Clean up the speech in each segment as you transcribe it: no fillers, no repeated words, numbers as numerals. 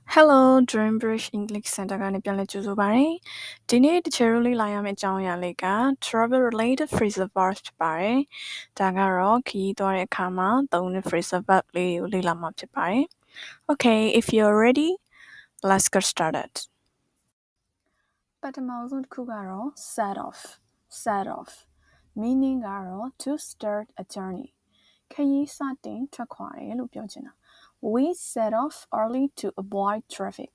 Hello, Dreambridge English Center ကနေပြန်လည်ကြိုဆိုပါရစေ။ဒီနေ့တချို့လေးလာရမယ့်အကြောင်းအရာလေးက travel related phrasal verbs ဖြစ်ပါတယ်။ဒါကတော့ခရီးသွားတဲ့အခါမှာသုံးတဲ့ phrasal verb လေးကိုလေ့လာမှာဖြစ်ပါတယ်။ Okay, if you're ready, let's get started. ပထမဆုံးတစ်ခုကတော့ set off meaning ကတော့ to start a journey ခရီးစတင်ထွက်ခွာတယ်လို့ပြောချင်တာWe set off early to avoid traffic.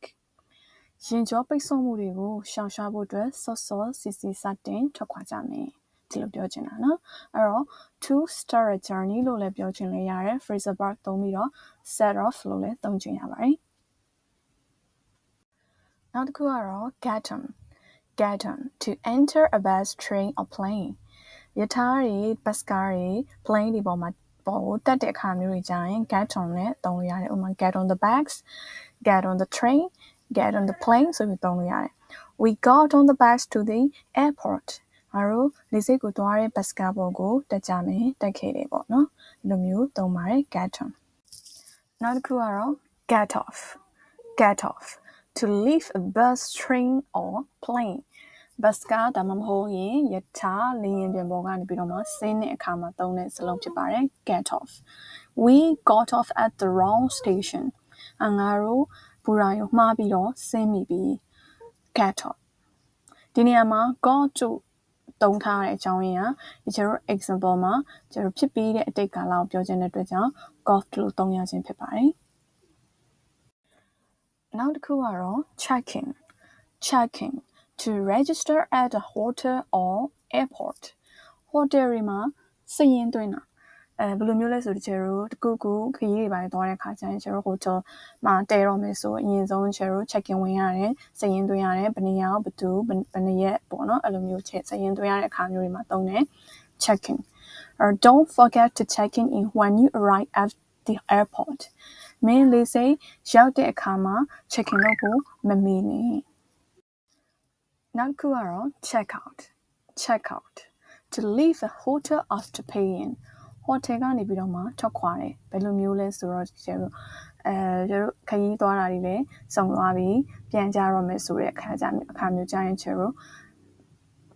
ရင်ကြောပိတ်ဆို့မှုတွေကိုရှောင်ရှားဖို့အတွက်စောစောစီစီစတင်ထွက်ခွာကြမယ်ဒီလိုပြောချင်တာနော်အဲ့တော့ to start a journey လို့လည်းပြောချင်လေရတယ် phrasal verb သုံးပြီးတော့ set off လို့လည်းသုံးချင်ရပါတယ်နောက်တစ်ခုကတော့ get on to enter a bus train or plane ရထားတွေ bus ကားတွေ plane တွေပေါ်ကိုတက်တဲ့အခါမျိုးတွေကြာရင် get on နဲ့သုံးလို့ရတယ်ဥပမာ get on the bus get on the train get on the plane ဆိုပြီးသုံးလို့ရတယ် We got on the bus to the airport ငါတို့လေဆိပ်ကိုသွားတဲ့ bus ကားပေါ်ကိုတက်ကြမယ်တက်ခဲ့တယ်ပေါ့နော်ဒီလိုမျိုးသုံးပါတယ် get on နောက်တစ်ခုကတော့ get off to leave a bus train or plane bus ကားဒါမှမဟုတ်ရင်ယထာလေယာဉ်ပြင်ပေါ်ကနေပြီးတော့မှဆင်းတဲ့အခါမှာသုံးတဲ့စလုံးဖြစ်ပါတယ် get off We got off at the wrong station ငါတို့ဘူရာရုံမှားပြီးတော့ဆင်းမိပြီ get off ဒီနေရာမှာ got to သုံးထားတဲ့အကြောင်းရင်းကဒီကျတော့ example မှာကျတော့ဖြစ်ပြီးတဲ့အတိတ်ကာလကိုပြောချင်တဲ့အတွက်ကြောင့် got လို့သုံးရခြင်းဖြစ်ပါတယ်နောက်တစ်ခုကတော့ check-in to register at a hotel or airport hotel တွေမှာစာရင်းသွင်းတာဘယ်လိုမျိုးလဲဆိုတော့ကျတော့တကူခရီးတွေပိုင်းသွားတဲ့အခါကျရင်ကျတော့ hotel မှာတည်တော့မယ်ဆိုအရင်ဆုံးကျတော့ check-in ဝင်ရတယ်စာရင်းသွင်းရတယ်ဘယ်နေရာဘယ်သူဘယ်နှစ်ရက်ပေါ့နော်အဲ့လိုမျိုးစာရင်းသွင်းရတဲ့အခါမျိုးတွေမှာသုံးတယ် check-in or don't forget to check in when you arrive at the airport မင်းလေးစိတ်ရောက်တဲ့အခါမှာ check-in လုပ်ဖို့မမေ့နဲ့နောက်တစ်ခုကတော့ check out to leave a hotel after paying hotel ကနေပြီးတော့မှထွက်ခွာတယ်ဘယ်လိုမျိုးလဲဆိုတော့ကျတော့ခရီးသွားတာတွေလည်းစုံသွားပြီးပြန်ကြတော့မယ်ဆိုတဲ့အခါမျိုးကြာရင်ကျတော့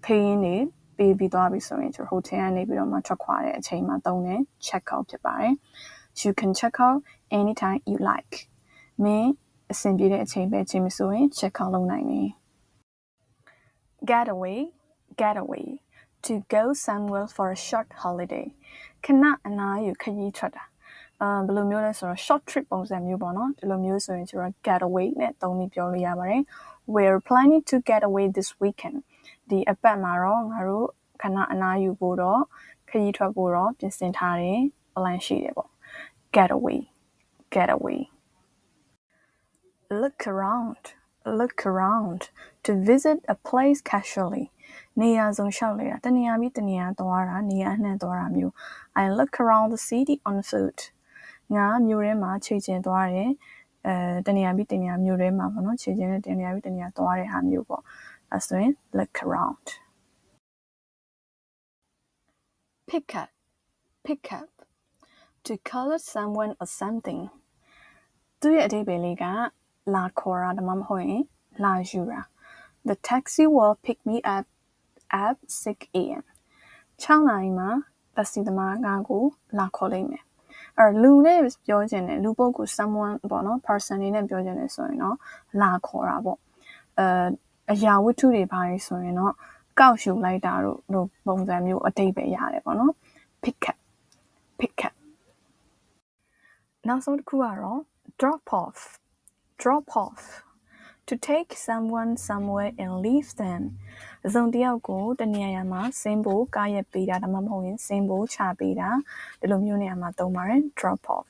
paying နေပေးပြီးသွားပြီဆိုရင်ကျတော့ hotel ကနေပြီးတော့မှထွက်ခွာတဲ့အချိန်မှာသုံးတယ် check out ဖြစ်ပါတယ် You can check out anytime you like မင်းအဆင်ပြေတဲ့အချိန်ပဲချိန်မဆိုရင် check out လုပ်နိုင်တယ် get away to go somewhere for a short holiday ခဏအနားယူခရီးထွက်တာဘယ်လိုမျိုးလဲဆိုတော့ short trip ပုံစံမျိုးပေါ့နော်ဒီလိုမျိုးဆိုရင်ကျတော့ get away နဲ့သုံးပြီးပြောလို့ရပါတယ် We're planning to get away this weekend ဒီအပတ်မှာတော့ငါတို့ခဏအနားယူဖို့တော့ခရီးထွက်ဖို့တော့ပြင်ဆင်ထားတယ် plan ရှိတယ်ပေါ့ get away look around to visit a place casually နေရာစုံရှောက်နေတာတနေရာပြီးတနေရာသွားတာနေရာအနှံ့သွားတာမျိုး I look around the city on foot ငါမြို့ထဲမှာခြေကျင်သွားတယ်တနေရာပြီးတနေရာမြို့ထဲမှာပေါ့နော်ခြေကျင်တဲ့တနေရာပြီးတနေရာသွားတဲ့ဟာမျိုးပေါ့အဲဆိုရင် look around pick up to call someone or something သူရဲ့အဓိပ္ပာယ်လေးကလာခေါ်တာဒါမှမဟုတ်ရင်လာယူတာ The taxi will pick me up at 6 a.m. 6နာရီမှာတက္ကစီသမားငါ့ကိုလာခေါ်လိမ့်မယ်လူနဲ့ပြောချင်တယ်လူပုဂ္ဂိုလ် someone ပေါ့နော် person တွေနဲ့ပြောချင်တယ်ဆိုရင်တော့လာခေါ်တာပေါ့အရာဝတ္ထုတွေပါဆိုရင်တော့ကောက်ယူလိုက်တာတို့ပုံစံမျိုးအတိတ်ပဲရတယ်ပေါ့နော် pick up နောက်ဆုံးတစ်ခုကတော့ drop off to take someone somewhere and leave them အစုံတစ်ယောက်ကိုတနေရာမှာဆင်းဖို့ကားရက်ပေးတာဒါမှမဟုတ်ရင်ဆင်းဖို့ချပေးတာဒီလိုမျိုးနေရာမှာသုံးပါတယ် drop off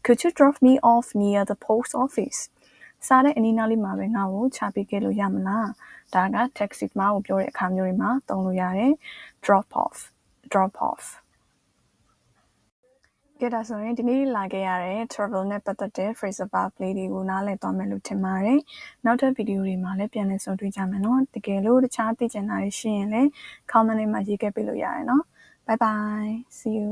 Could you drop me off near the post office စားတဲ့အနီးနားလေးမှာပဲငါ့ကိုချပေးခဲ့လို့ရမလားဒါက taxi မှာကိုပြောတဲ့အခါမျိုးတွေမှာသုံးလို့ရတယ် drop off ကြည့်ဒါဆိုရင်ဒီနေ့လာခဲ့ရတဲ့ travel နဲ့ပတ်သက်တဲ့ phrasal verb လေးတွေကိုနားလည်သွားမယ်လို့ထင်ပါတယ်နောက်ထပ်ဗီဒီယိုတွေမှာလည်းပြန်လည်ဆုံတွေ့ကြမယ်နော်တကယ်လို့တခြားသိချင်တာရှိရင်လည်း comment လေးမှာရေးခဲ့ပေးလို့ရတယ်နော် bye bye see you